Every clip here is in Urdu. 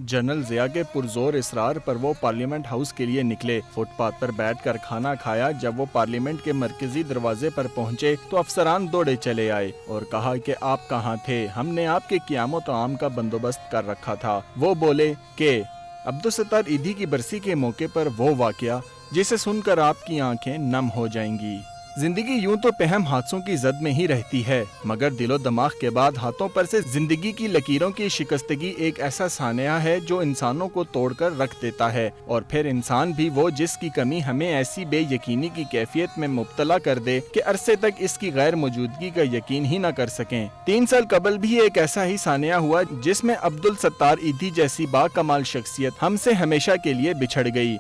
جنرل ضیاء کے پرزور اصرار پر وہ پارلیمنٹ ہاؤس کے لیے نکلے۔ فٹ پاتھ پر بیٹھ کر کھانا کھایا۔ جب وہ پارلیمنٹ کے مرکزی دروازے پر پہنچے تو افسران دوڑے چلے آئے اور کہا کہ آپ کہاں تھے، ہم نے آپ کے قیام و طعام کا بندوبست کر رکھا تھا۔ وہ بولے کہ عبدالستار ایدھی کی برسی کے موقع پر وہ واقعہ جسے سن کر آپ کی آنکھیں نم ہو جائیں گی۔ زندگی یوں تو پہم حادثوں کی زد میں ہی رہتی ہے، مگر دل و دماغ کے بعد ہاتھوں پر سے زندگی کی لکیروں کی شکستگی ایک ایسا سانحہ ہے جو انسانوں کو توڑ کر رکھ دیتا ہے، اور پھر انسان بھی وہ جس کی کمی ہمیں ایسی بے یقینی کی کیفیت میں مبتلا کر دے کہ عرصے تک اس کی غیر موجودگی کا یقین ہی نہ کر سکیں۔ 3 سال قبل بھی ایک ایسا ہی سانحہ ہوا جس میں عبدالستار ایدھی جیسی با کمال شخصیت ہم سے ہمیشہ کے لیے بچھڑ گئی۔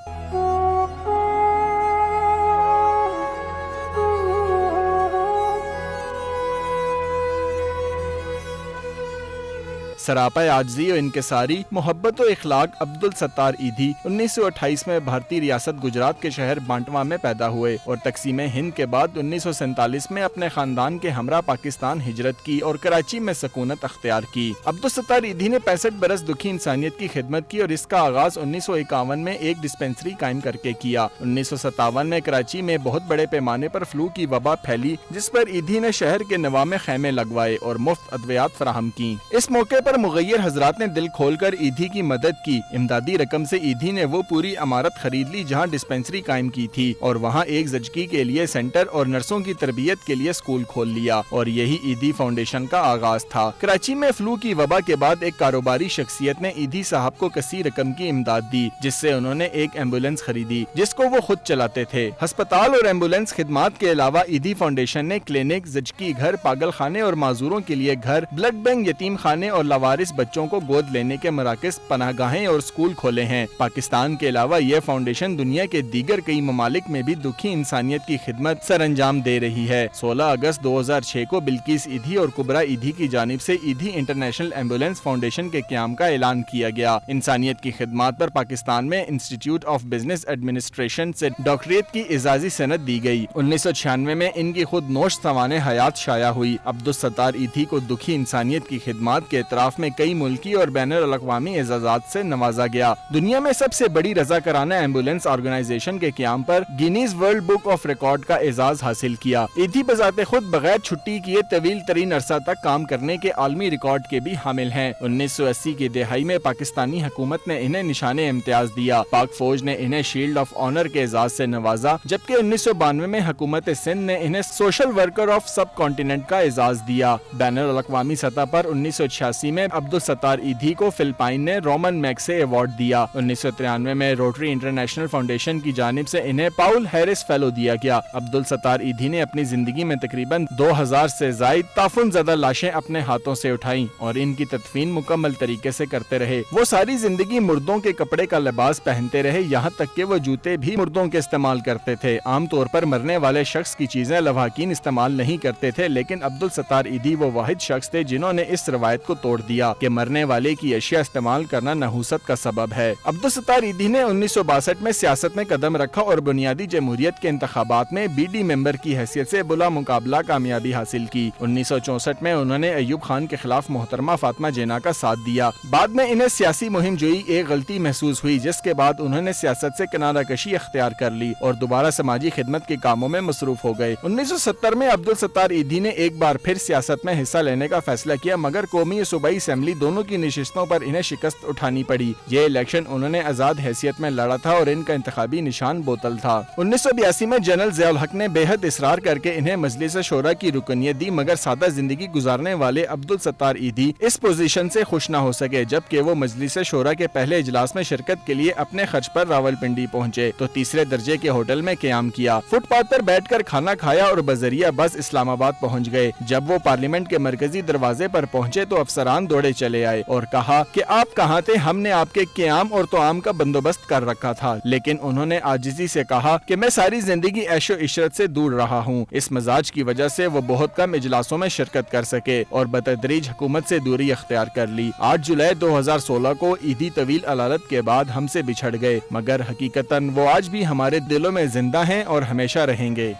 سراپا عاجزی و انکساری محبت و اخلاق عبدالستار ایدھی 1928 میں بھارتی ریاست گجرات کے شہر بانٹوا میں پیدا ہوئے اور تقسیم ہند کے بعد 1947 میں اپنے خاندان کے ہمراہ پاکستان ہجرت کی اور کراچی میں سکونت اختیار کی۔ عبدالستار ایدھی نے 65 برس دکھی انسانیت کی خدمت کی اور اس کا آغاز 1951 میں ایک ڈسپنسری قائم کر کے کیا۔ 1957 میں کراچی میں بہت بڑے پیمانے پر فلو کی وبا پھیلی جس پر ایدھی نے شہر کے نواح میں خیمے لگوائے اور مفت ادویات فراہم کی۔ اس موقع پر مغیر حضرات نے دل کھول کر ایدھی کی مدد کی۔ امدادی رقم سے ایدھی نے وہ پوری عمارت خرید لی جہاں ڈسپنسری قائم کی تھی اور وہاں ایک زچگی کے لیے سینٹر اور نرسوں کی تربیت کے لیے اسکول کھول لیا، اور یہی ایدھی فاؤنڈیشن کا آغاز تھا۔ کراچی میں فلو کی وبا کے بعد ایک کاروباری شخصیت نے ایدھی صاحب کو کثیر رقم کی امداد دی، جس سے انہوں نے ایک ایمبولینس خریدی جس کو وہ خود چلاتے تھے۔ ہسپتال اور ایمبولینس خدمات کے علاوہ ایدھی فاؤنڈیشن نے کلینک، زچگی گھر، پاگل خانے اور معذوروں کے لیے گھر، بلڈ بینک، یتیم خانے اور لاوارث بچوں کو گود لینے کے مراکز، پناہ گاہیں اور اسکول کھولے ہیں۔ پاکستان کے علاوہ یہ فاؤنڈیشن دنیا کے دیگر کئی ممالک میں بھی دکھی انسانیت کی خدمت سر انجام دے رہی ہے۔ 16 اگست 2006 کو بلقیس ایدھی اور کبرا ایدھی کی جانب سے ایدھی انٹرنیشنل ایمبولینس فاؤنڈیشن کے قیام کا اعلان کیا گیا۔ انسانیت کی خدمات پر پاکستان میں انسٹیٹیوٹ آف بزنس ایڈمنسٹریشن سے ڈاکٹریٹ کی اعزازی سند دی گئی۔ 1996 میں ان کی خود نوش سوانح حیات شائع ہوئی۔ عبدالستار ایدھی کو دکھی انسانیت کی خدمات کے اعتراف میں کئی ملکی اور بین الاقوامی اعزازات سے نوازا گیا۔ دنیا میں سب سے بڑی رضاکارانہ ایمبولینس آرگنائزیشن کے قیام پر Guinness world book of record کا اعزاز حاصل کیا۔ ایدھی بذات خود بغیر چھٹی کیے طویل ترین عرصہ تک کام کرنے کے عالمی ریکارڈ کے بھی حامل ہیں۔ 1980 کی دہائی میں پاکستانی حکومت نے انہیں نشان امتیاز دیا۔ پاک فوج نے انہیں شیلڈ آف آنر کے اعزاز سے نوازا، جبکہ 1992 میں حکومت سندھ نے انہیں social worker of sub continent کا اعزاز دیا۔ بین الاقوامی سطح پر 1986 میں عبدالستار ایدھی کو فلپائن نے رومن میگسے ایوارڈ دیا۔ 1993 میں روٹری انٹرنیشنل فاؤنڈیشن کی جانب سے انہیں پاؤل ہیرس فیلو دیا گیا۔ عبدالستار ایدھی نے اپنی زندگی میں تقریباً 2000 سے زائد تعفن زدہ لاشیں اپنے ہاتھوں سے اٹھائیں اور ان کی تدفین مکمل طریقے سے کرتے رہے۔ وہ ساری زندگی مردوں کے کپڑے کا لباس پہنتے رہے، یہاں تک کہ وہ جوتے بھی مردوں کے استعمال کرتے تھے۔ عام طور پر مرنے والے شخص کی چیزیں لواحقین استعمال نہیں کرتے تھے، لیکن عبدالستار ایدھی وہ واحد شخص تھے جنہوں نے اس روایت کو توڑ دیا کہ مرنے والے کی اشیاء استعمال کرنا نحوست کا سبب ہے۔ عبدالستار ایدھی نے 1962 میں سیاست میں قدم رکھا اور بنیادی جمہوریت کے انتخابات میں بی ڈی ممبر کی حیثیت سے بلا مقابلہ کامیابی حاصل کی۔ 1964 میں انہوں نے ایوب خان کے خلاف محترمہ فاطمہ جناح کا ساتھ دیا۔ بعد میں انہیں سیاسی مہم جوئی ایک غلطی محسوس ہوئی، جس کے بعد انہوں نے سیاست سے کنارہ کشی اختیار کر لی اور دوبارہ سماجی خدمت کے کاموں میں مصروف ہو گئے۔ 1970 میں عبدالستار ایدھی نے ایک بار پھر سیاست میں حصہ لینے کا فیصلہ کیا، مگر قومی اور صوبائی اسمبلی دونوں کی نشستوں پر انہیں شکست اٹھانی پڑی۔ یہ الیکشن انہوں نے آزاد حیثیت میں لڑا تھا اور ان کا انتخابی نشان بوتل تھا۔ 1982 میں جنرل ضیاء الحق نے بے حد اصرار کر کے انہیں مجلس شورا کی رکنیت دی، مگر سادہ زندگی گزارنے والے عبدالستار ایدھی اس پوزیشن سے خوش نہ ہو سکے۔ جبکہ وہ مجلس شورا کے پہلے اجلاس میں شرکت کے لیے اپنے خرچ پر راولپنڈی پہنچے تو تیسرے درجے کے ہوٹل میں قیام کیا، فٹ پاتھ پر بیٹھ کر کھانا کھایا اور بذریعہ بس اسلام آباد پہنچ گئے۔ جب وہ پارلیمنٹ کے مرکزی دروازے پر پہنچے تو افسران دوڑے چلے آئے اور کہا کہ آپ کہاں تھے، ہم نے آپ کے قیام اور طعام کا بندوبست کر رکھا تھا۔ لیکن انہوں نے عاجزی سے کہا کہ میں ساری زندگی عیش و عشرت سے دور رہا ہوں۔ اس مزاج کی وجہ سے وہ بہت کم اجلاسوں میں شرکت کر سکے اور بتدریج حکومت سے دوری اختیار کر لی۔ 8 جولائی 2016 کو ایدھی طویل علالت کے بعد ہم سے بچھڑ گئے، مگر حقیقتاً وہ آج بھی ہمارے دلوں میں زندہ ہیں اور ہمیشہ رہیں گے۔